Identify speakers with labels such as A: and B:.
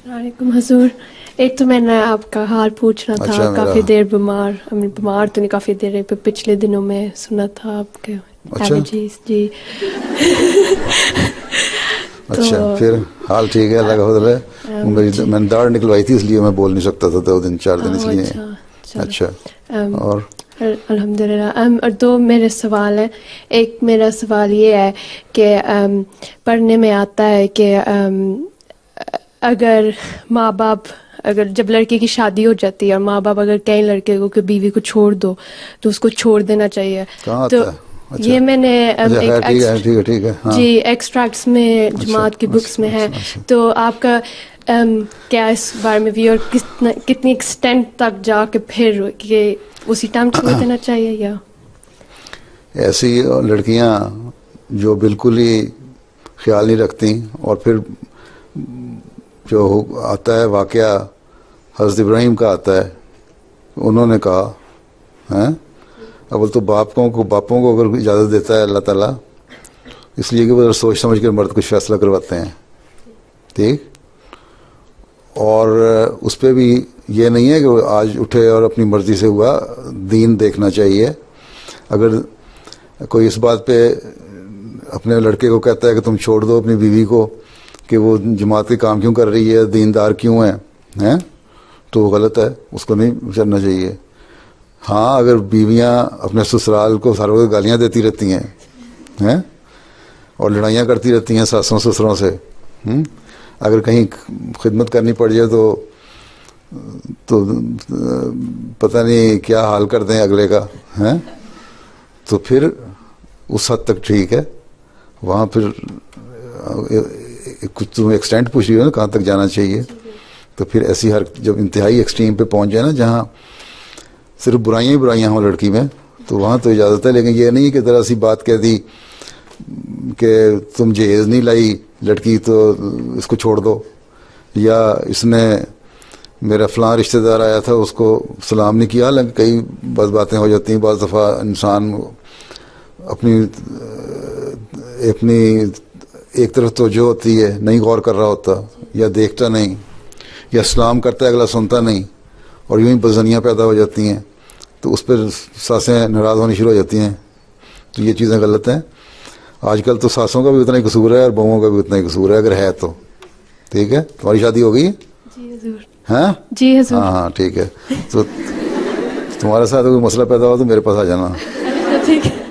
A: वालेकुम हुजूर, एक तो मैंने आपका हाल पूछना था।
B: अच्छा,
A: काफ़ी देर बीमार तो नहीं, काफ़ी देर पिछले दिनों में सुना था आपके
B: अच्छा
A: एलर्जीज जी।
B: अच्छा,
A: तो
B: फिर हाल ठीक है, अल्लाह का फजल है।
A: जी।
B: मैंने दाढ़ निकलवाई थी इसलिए मैं बोल नहीं सकता था 2 दिन 4 दिन इसलिए।
A: अच्छा चलो।
B: अच्छा, और
A: अल्हम्दुलिल्लाह। और दो मेरे सवाल हैं। एक मेरा सवाल ये है कि पढ़ने में आता है कि अगर माँ बाप, अगर जब लड़के की शादी हो जाती है और माँ बाप अगर कहीं लड़के को कि बीवी को छोड़ दो तो उसको छोड़ देना चाहिए।
B: कहाँ
A: तो
B: आता है? अच्छा
A: ये मैंने
B: अच्छा,
A: एक
B: खैर ठीक है ठीक है ठीक है, हाँ।
A: जी एक्सट्रैक्ट्स में
B: अच्छा
A: जमात की बुक्स
B: अच्छा
A: में है।
B: अच्छा अच्छा।
A: तो आपका क्या इस बारे में भी, और कितनी एक्सटेंट तक जाके फिर कि उसी टाइम छोड़ देना चाहिए या
B: ऐसी लड़कियां जो बिल्कुल ही ख्याल नहीं रखती और फिर जो आता है वाक़या हज़रत इब्राहीम का आता है, उन्होंने कहा हैं, अव्वल तो बापों को अगर इजाज़त देता है अल्लाह ताला, इसलिए कि वो सोच समझ कर मर्द कुछ फैसला करवाते हैं, ठीक। और उस पर भी ये नहीं है कि वो आज उठे और अपनी मर्ज़ी से हुआ, दीन देखना चाहिए। अगर कोई इस बात पे अपने लड़के को कहता है कि तुम छोड़ दो अपनी बीवी को कि वो जमात के काम क्यों कर रही है, दीनदार क्यों है, हैं, तो वो गलत है, उसको नहीं करना चाहिए। हाँ, अगर बीवियां अपने ससुराल को सारे वक्त गालियाँ देती रहती हैं और लड़ाइयाँ करती रहती हैं सासों ससुरों से, अगर कहीं खिदमत करनी पड़ जाए तो पता नहीं क्या हाल कर दें अगले का, हैं, तो फिर उस हद तक ठीक है। वहाँ फिर कुछ तुम एक्सटेंट पूछ रही हो ना कहाँ तक जाना चाहिए, तो फिर ऐसी हर जब इंतहाई एक्सट्रीम पे पहुँच जाए ना जहाँ सिर्फ बुराइयाँ ही बुराइयाँ हों लड़की में, तो वहाँ तो इजाज़त है। लेकिन ये नहीं कि तरह सी बात कह दी कि तुम जहेज़ नहीं लाई लड़की तो इसको छोड़ दो, या इसने मेरा फ़लाँ रिश्तेदार आया था उसको सलाम नहीं किया। हालांकि कई बस बातें हो जाती हैं, बाज़ दफ़ा इंसान अपनी एक तरफ तवज्जो होती है, नहीं गौर कर रहा होता या देखता नहीं, या सलाम करता है अगला सुनता नहीं, और यूँ ही बदज़नियाँ पैदा हो जाती हैं, तो उस पर सासें नाराज़ होनी शुरू हो जाती हैं। तो ये चीज़ें गलत हैं। आजकल तो सासों का भी उतना ही कसूर है और बहुओं का भी उतना ही कसूर है, अगर है तो ठीक है। तुम्हारी शादी हो गई है?
A: जी हुजूर।
B: हाँ
A: जी हुजूर।
B: हाँ हाँ ठीक है। तो तुम्हारे साथ कोई मसला पैदा हो तो मेरे पास आ जाना।
A: ठीक है।